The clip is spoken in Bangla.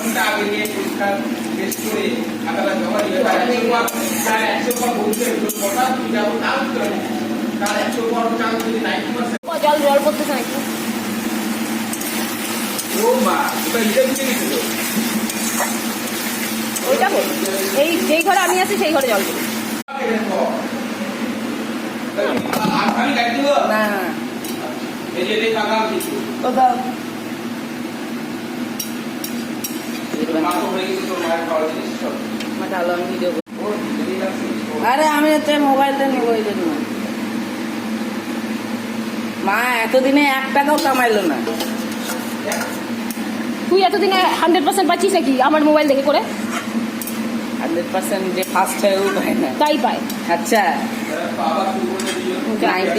ঘন্টা আগে নিয়ে পরীক্ষা টেস্ট করে খাতাটা জমা দিলে তার 100 পর বলছে কথা তুমি যাবো তার উত্তর তার 100 পর চান্স যদি 90% জল পড়তেছে নাকি ও মা এটা লিখে দিতে ওইটা বল এই যেই ঘরে আমি আছি সেই ঘরে জল পড়ে আমি গাড়ি দিব না এই যে এই টাকা কিছু বাবা মাত্র হয়ে গেছে তোর মায়ের খাওয়ার জিনিস সব মাথা আলো আমি ভিডিও ও দিদি লাগছে আরে আমি হচ্ছে মোবাইলটা নেব এই জন্য মা এতদিনে 1 টাকাও কামাইলো না তুই এতদিনে 100% পাচ্ছিস নাকি আমার মোবাইল দেখে করে 100% যে ফার্স্ট হয় ও পায় না তাই পায় আচ্ছা বাবা শুরু করে দিও 90